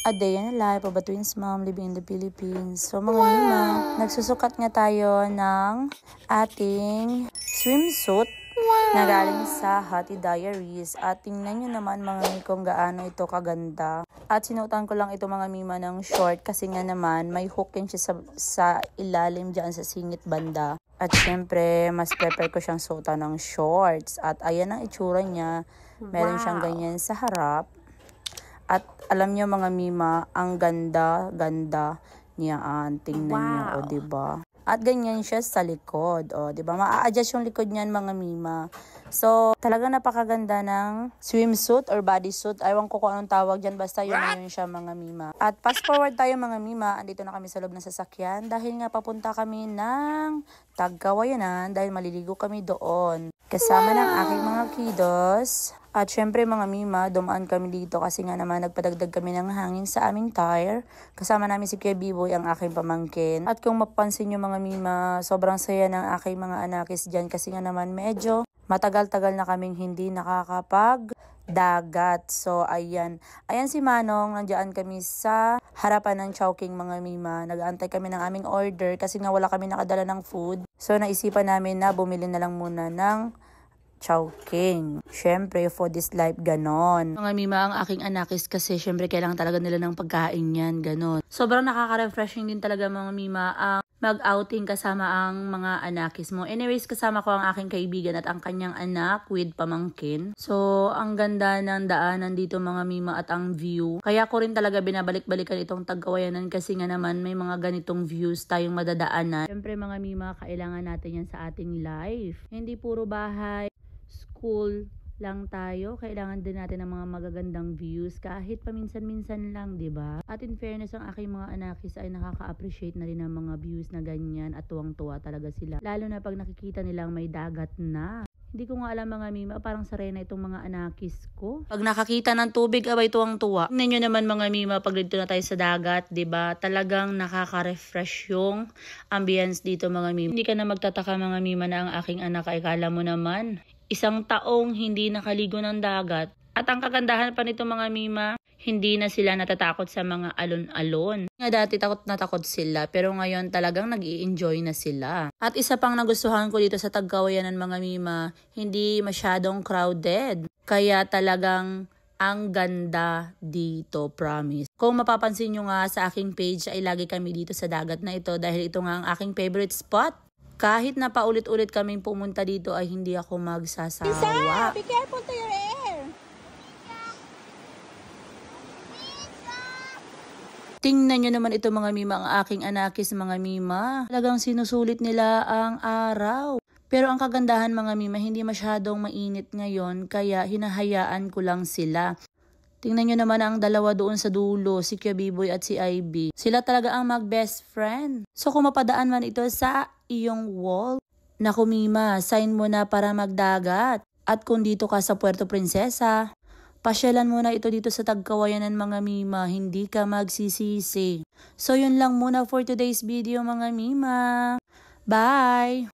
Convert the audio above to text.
A day in the life of a twins mom living in the Philippines. So mga mima, nagsusukat nga tayo ng ating swimsuit na galing sa Hati Diaries. At tingnan nyo naman mga mi kung gaano ito kaganda. At sinuotan ko lang ito mga mima ng short kasi nga naman may hook din siya sa ilalim dyan sa singit banda. At syempre, mas prefer ko siyang suotan ng shorts. At ayan ang itsura niya. Meron siyang ganyan sa harap. At alam niyo mga mima, ang ganda niyaan. Tingnan niyo, o diba? At ganyan siya sa likod, o diba? Ma-adjust yung likod niyan mga mima. So, talaga napakaganda ng swimsuit or bodysuit. Aywan ko kung anong tawag dyan. Basta yun na yun siya mga mima. At fast forward tayo mga mima. Andito na kami sa loob ng sasakyan. Dahil nga papunta kami ng Tagkawayanan. Dahil maliligo kami doon. Kasama ng aking mga kiddos. At syempre mga mima, dumaan kami dito kasi nga naman nagpadagdag kami ng hangin sa aming tire. Kasama namin si Kuya Biboy, ang aking pamangkin. At kung mapapansin nyo mga mima, sobrang saya ng aking mga anakis dyan kasi nga naman medyo matagal-tagal na kaming hindi nakakapag-dagat. So ayan. Ayan si Manong, nandiyan kami sa harapan ng Chowking mga mima. Nag-aantay kami ng aming order kasi nga wala kami nakadala ng food. So naisipan namin na bumili na lang muna ng Chowking. Syempre, for this life, ganon. Mga mima, ang aking anakis kasi syempre kailangan talaga nila ng pagkain yan, ganon. Sobrang nakaka-refreshing din talaga mga mima ang mag-outing kasama ang mga anakis mo. Anyways, kasama ko ang aking kaibigan at ang kanyang anak with pamangkin. So, ang ganda ng daanan dito mga mima at ang view. Kaya ko rin talaga binabalik-balikan itong Tagkawayanan kasi nga naman may mga ganitong views tayong madadaanan. Syempre mga mima, kailangan natin yan sa ating life. Hindi puro bahay, school lang tayo, kailangan din natin ng mga magagandang views kahit paminsan-minsan lang, 'di ba? At in fairness, ang aking mga anakis ay nakaka-appreciate na rin ng mga views na ganyan at tuwang-tuwa talaga sila. Lalo na pag nakikita nilang may dagat na. Hindi ko nga alam mga mima, parang sarena itong mga anakis ko. Pag nakakita ng tubig, abay tuwang-tuwa. Tingnan nyo naman mga mima, pag dito na tayo sa dagat, 'di ba? Talagang nakaka-refresh yung ambience dito mga mima. Hindi ka na magtataka mga mima na ang aking anak ay kala mo naman 1 taong hindi nakaligo ng dagat. At ang kagandahan pa nito mga mima, hindi na sila natatakot sa mga alon-alon. Nga dati takot na takot sila, pero ngayon talagang nag-i-enjoy na sila. At isa pang nagustuhan ko dito sa Tagkawayanan mga mima, hindi masyadong crowded. Kaya talagang ang ganda dito, promise. Kung mapapansin nyo nga sa aking page ay lagi kami dito sa dagat na ito dahil ito nga ang aking favorite spot. Kahit na paulit-ulit kaming pumunta dito ay hindi ako magsasawa. Lisa, be careful to your hair. Tingnan nyo naman ito mga mima, ang aking anakis mga mima. Talagang sinusulit nila ang araw. Pero ang kagandahan mga mima, hindi masyadong mainit ngayon kaya hinahayaan ko lang sila. Tingnan nyo naman ang dalawa doon sa dulo, si Kuya Biboy at si Ivy. Sila talaga ang mag-best friend. So kung mapadaan man ito sa iyong wall, naku mima, sign mo na para magdagat. At kung dito ka sa Puerto Princesa, pasyalan mo na ito dito sa Tagkawayanan mga mima, hindi ka magsisisi. So yun lang muna for today's video mga mima. Bye!